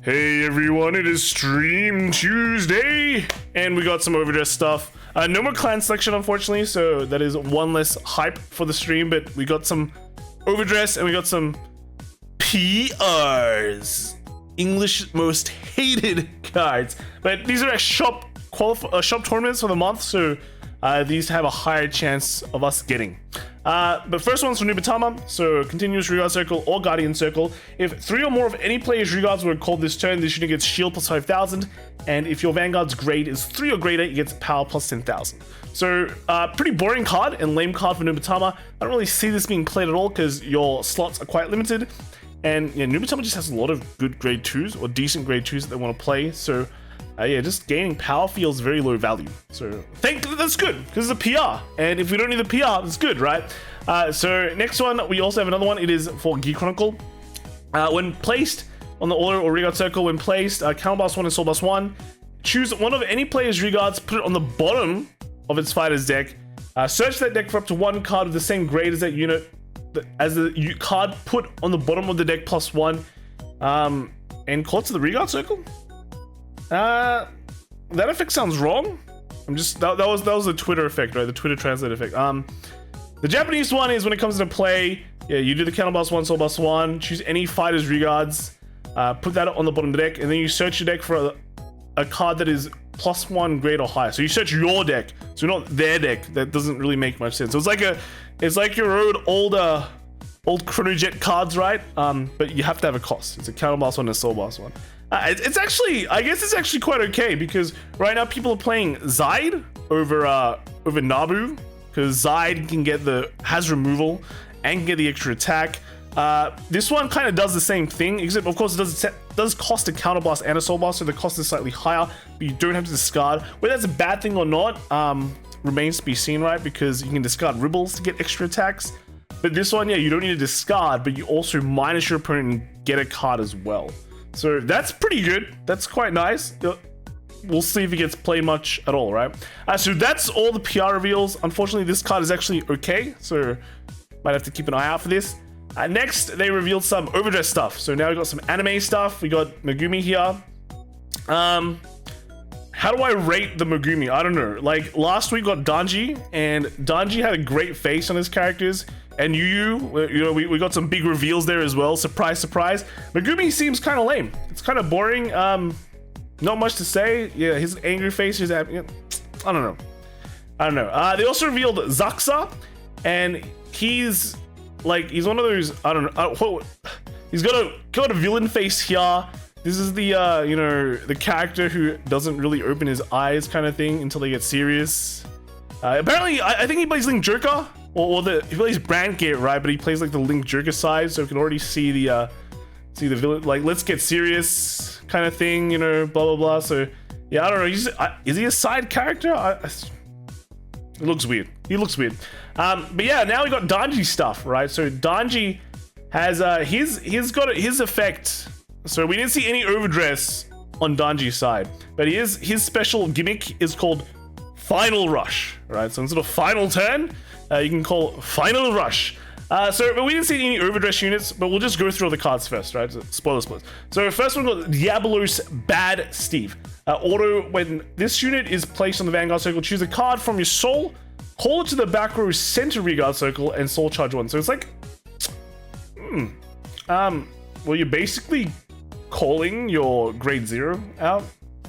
Hey everyone, it is Stream Tuesday, and we got some Overdress stuff. No more clan selection, unfortunately, so that is one less hype for the stream, but we got some Overdress and we got some PRs. English most hated cards. But these are shop tournaments for the month, so these have a higher chance of us getting. But first one's for Nubatama, so continuous Regard Circle or Guardian Circle. If 3 or more of any player's Regards were called this turn, this unit gets shield plus 5,000, and if your Vanguard's grade is 3 or greater, it gets power plus 10,000. So, pretty boring card and lame card for Nubatama. I don't really see this being played at all because your slots are quite limited, and yeah, Nubatama just has a lot of good grade 2s or decent grade 2s that they want to play, so yeah, just gaining power feels very low value. So that's good because it's a PR, and if we don't need the PR, it's good, right? So next one, we also have another one. It is for Gear Chronicle. When placed on the Auto or Regard Circle, when placed, Counterblast 1 and Soul Blast 1, choose one of any player's Regards, put it on the bottom of its fighter's deck, search that deck for up to 1 card of the same grade as that unit, as the card put on the bottom of the deck plus 1, and call it to the Regard Circle. That effect sounds wrong. That was the Twitter effect, right? The Twitter translate effect. The Japanese one is when it comes into play, yeah, you do the Counterblast 1, Soul Blast 1, choose any fighter's Regards, put that on the bottom of the deck, and then you search your deck for a card that is plus 1 grade or higher. So you search your deck, so not their deck. That doesn't really make much sense. So it's like your old Chronojet cards, right? But you have to have a cost. It's a Counterblast 1 and a Soul Blast 1. It's actually, I guess it's actually quite okay because right now people are playing Zide over Nabu, because Zide has removal and can get the extra attack. This one kind of does the same thing, except of course it does cost a Counterblast and a Soul Blast, so the cost is slightly higher, but you don't have to discard. Whether that's a bad thing or not remains to be seen, right? Because you can discard Ribbles to get extra attacks. But this one, yeah, you don't need to discard, but you also minus your opponent and get a card as well. So that's pretty good. That's quite nice. We'll see if it gets played much at all, right? So that's all the PR reveals. Unfortunately, this card is actually okay, so might have to keep an eye out for this. Next, they revealed some Overdress stuff. So now we got some anime stuff. We got Megumi here. How do I rate the Megumi? I don't know. Like last week, we got Danji, and Danji had a great face on his characters. And you know, we got some big reveals there as well. Surprise, surprise. Megumi seems kind of lame. It's kind of boring. Not much to say. Yeah, his angry face is. I don't know. They also revealed Zaxa, and he's one of those. I don't know. He's got a villain face here. This is the the character who doesn't really open his eyes kind of thing until they get serious. Apparently, I think he plays Link Joker. He plays Brand Gate, right? But he plays like the Link Joker side, so we can already see the villain, like let's get serious kind of thing, you know, blah blah blah. So yeah, I don't know. Is he a side character? It looks weird. He looks weird. But yeah, now we got Danji stuff, right? So Danji has he's got his effect. So we didn't see any Overdress on Danji's side, but his special gimmick is called Final Rush, right? So instead of Final Turn, you can call Final Rush. But we didn't see any Overdress units, but we'll just go through all the cards first, right? So, spoilers. So first one got Diablos Bad Steve. Auto, when this unit is placed on the Vanguard Circle, choose a card from your soul, call it to the back row center Regard Circle, and soul charge 1. So it's like, well, you're basically calling your grade 0 out.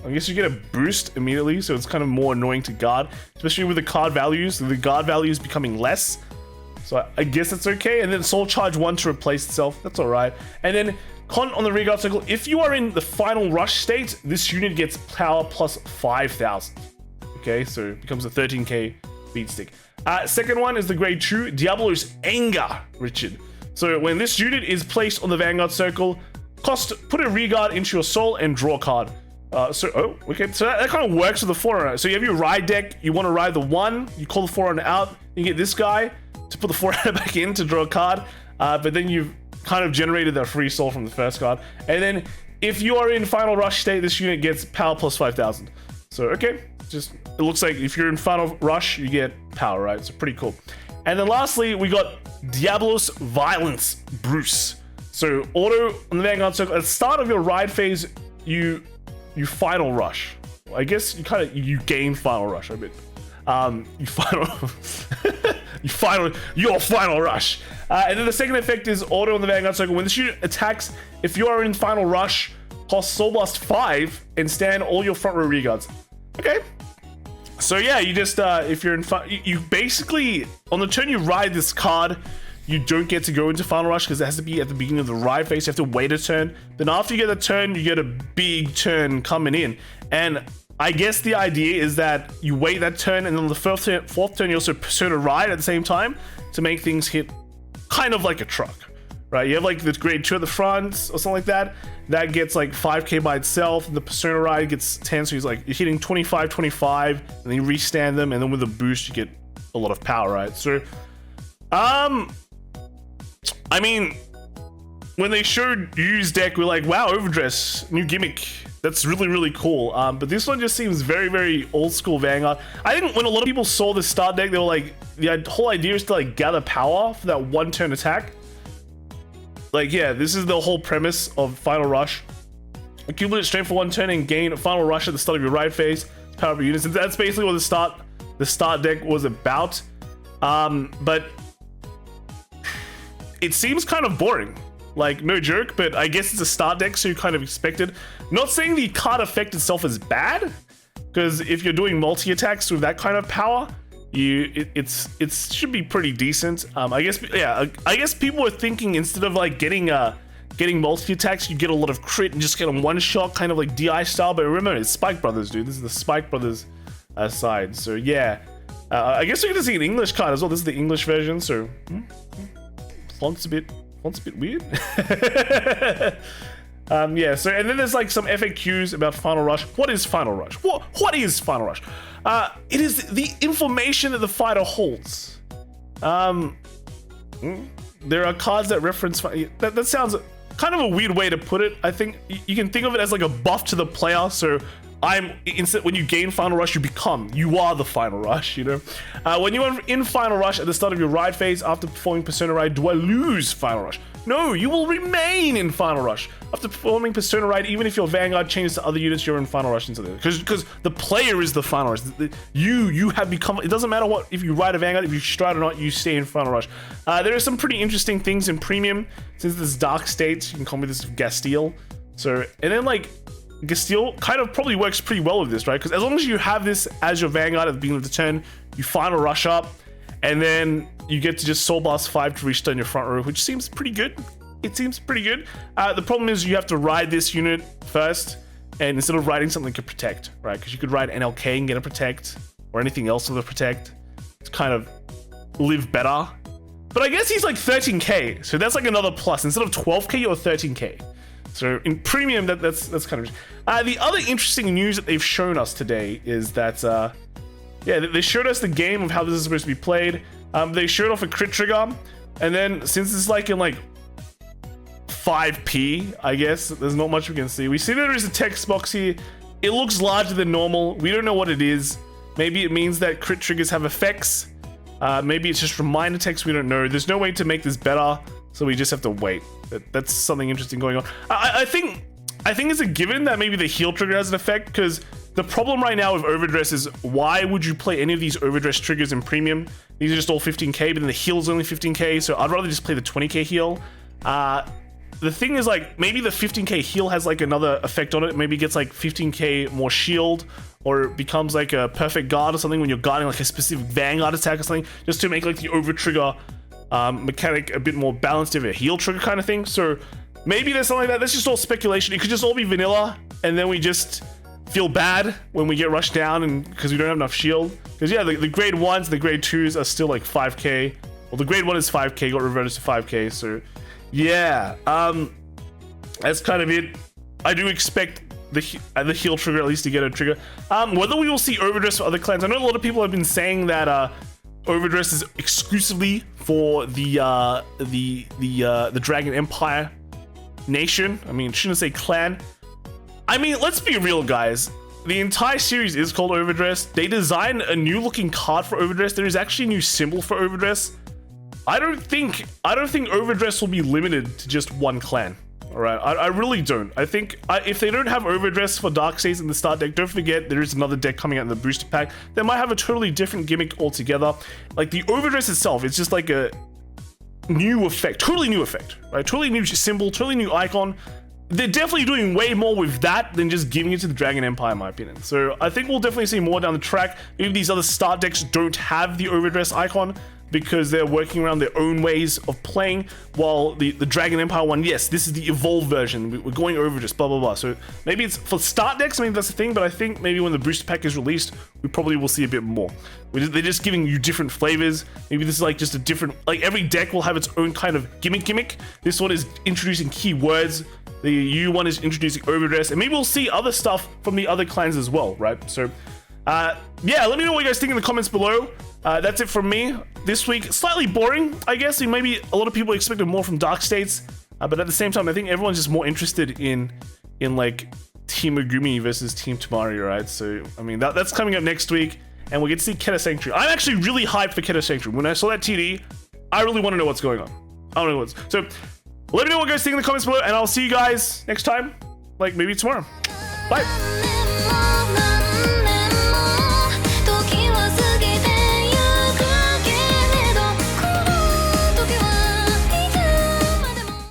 I guess you get a boost immediately, so it's kind of more annoying to guard, especially with the card values. The guard values becoming less, so I guess that's okay. And then Soul Charge 1 to replace itself. That's all right. And then Con on the Regard Circle. If you are in the Final Rush state, this unit gets power plus 5,000. Okay, so it becomes a 13k beat stick. Second one is the grade 2 Diablo's Anger, Richard. So when this unit is placed on the Vanguard Circle, put a Regard into your soul and draw a card. So that kind of works with the Forerunner. So you have your ride deck, you want to ride the 1, you call the Forerunner out, you get this guy to put the Forerunner back in to draw a card, but then you've kind of generated that free soul from the first card. And then if you are in Final Rush state, this unit gets power plus 5,000. So okay, it looks like if you're in Final Rush, you get power, right? So pretty cool. And then lastly, we got Diablos Violence Bruce. So auto on the Vanguard Circle, at the start of your ride phase, you final rush. I guess you gain final rush a bit. Your final rush. And then the second effect is auto on the Vanguard circle. When this unit attacks, if you are in final rush, cost Soul Blast 5 and stand all your front row rear guards. Okay. So yeah, you just if you're in you basically on the turn you ride this card, you don't get to go into final rush because it has to be at the beginning of the ride phase. You have to wait a turn. Then after you get the turn, you get a big turn coming in. And I guess the idea is that you wait that turn, and then on the fourth turn, you also Persona Ride at the same time to make things hit kind of like a truck, right? You have like the grade 2 at the front or something like that. That gets like 5k by itself, and the Persona Ride gets 10, so you're hitting 25, 25, and then you restand them, and then with a boost, you get a lot of power, right? So, I mean, when they showed Yu's deck, we're like, wow, Overdress, new gimmick. That's really, really cool. But this one just seems very, very old school Vanguard. I think when a lot of people saw this start deck, they were like, the whole idea is to like gather power for that one turn attack. Like, yeah, this is the whole premise of Final Rush. Accumulate strength for one turn and gain a Final Rush at the start of your ride phase. Power up your units. And that's basically what the start deck was about. But it seems kind of boring. Like, no joke, but I guess it's a start deck, so you kind of expect it. Not saying the card effect itself is bad, because if you're doing multi-attacks with that kind of power, it should be pretty decent. I guess people were thinking instead of like getting multi-attacks, you get a lot of crit and just get a one-shot, kind of like DI style. But remember, it's Spike Brothers, dude. This is the Spike Brothers side. So yeah, I guess we're gonna see an English card as well. This is the English version, so font's a bit weird. Yeah, so and then there's like some FAQs about Final Rush. What is Final Rush? What is Final Rush? It is the information that the fighter holds. There are cards that reference that sounds kind of a weird way to put it. I think you can think of it as like a buff to the player. So when you gain Final Rush, you are the Final Rush, you know? When you are in Final Rush at the start of your ride phase after performing Persona Ride, do I lose Final Rush? No, you will remain in Final Rush. After performing Persona Ride, even if your Vanguard changes to other units, you're in Final Rush into there. Because the player is the Final Rush. You have become, it doesn't matter what, if you ride a Vanguard, if you stride or not, you stay in Final Rush. There are some pretty interesting things in Premium. Since there's Dark States, you can call me this Gastille. So, and then like, Gastille kind of probably works pretty well with this, right? Because as long as you have this as your Vanguard at the beginning of the turn, you Final Rush up, and then you get to just Soul Blast 5 to restun your front row, which seems pretty good. It seems pretty good. The problem is you have to ride this unit first, and instead of riding something to protect, right? Because you could ride NLK and get a protect, or anything else with a protect to kind of live better. But I guess he's like 13k, so that's like another plus. Instead of 12k, you're 13k. So in Premium, that's kind of... the other interesting news that they've shown us today is that, yeah, they showed us the game of how this is supposed to be played. They showed off a crit trigger, and then since it's like in like 5p, I guess, there's not much we can see. We see there is a text box here. It looks larger than normal. We don't know what it is. Maybe it means that crit triggers have effects. Maybe it's just reminder text. We don't know. There's no way to make this better, so we just have to wait. That's something interesting going on. I think it's a given that maybe the heal trigger has an effect, because the problem right now with Overdress is, why would you play any of these Overdress triggers in Premium? These are just all 15k, but then the heal's only 15k, so I'd rather just play the 20k heal. The thing is, like, maybe the 15k heal has like another effect on it. Maybe it gets like 15k more shield, or it becomes like a perfect guard or something when you're guarding like a specific Vanguard attack or something, just to make like the over trigger mechanic a bit more balanced of a heal trigger kind of thing. So maybe there's something like that. That's just all speculation. It could just all be vanilla, and then we just feel bad when we get rushed down and because we don't have enough shield. Because yeah, the grade 1s and the grade 2s are still like 5k. Well, the grade 1 is 5k, got reverted to 5k. So yeah, that's kind of it. I do expect the heal trigger at least to get a trigger. Whether we will see Overdress for other clans, I know a lot of people have been saying that Overdress is exclusively for the Dragon Empire nation. I mean, shouldn't say clan. I mean, let's be real, guys. The entire series is called Overdress. They designed a new looking card for Overdress. There is actually a new symbol for Overdress. I don't think Overdress will be limited to just one clan. All All right, I really don't. I think if they don't have Overdress for Dark States in the start deck, don't forget there is another deck coming out in the booster pack that might have a totally different gimmick altogether. Like the Overdress itself, it's just like a new effect, totally new effect, right? Totally new symbol, totally new icon. They're definitely doing way more with that than just giving it to the Dragon Empire, in my opinion. So I think we'll definitely see more down the track. Maybe these other start decks don't have the Overdress icon because they're working around their own ways of playing, while the Dragon Empire one, yes, this is the evolved version. We're going Overdress, blah, blah, blah. So maybe it's for start decks, maybe that's the thing, but I think maybe when the booster pack is released, we probably will see a bit more. They're just giving you different flavors. Maybe this is like just a different, like every deck will have its own kind of gimmick. This one is introducing keywords. The U one is introducing Overdress, and maybe we'll see other stuff from the other clans as well, right? So, yeah, let me know what you guys think in the comments below. That's it from me this week. Slightly boring, I guess. Maybe a lot of people expected more from Dark States, but at the same time, I think everyone's just more interested in like Team Megumi versus Team Tamari, right? So, I mean, that's coming up next week, and we'll get to see Keta Sanctuary. I'm actually really hyped for Keta Sanctuary. When I saw that TD, I really want to know what's going on. I don't know what's so. Let me know what you guys think in the comments below, and I'll see you guys next time, like maybe tomorrow. Bye.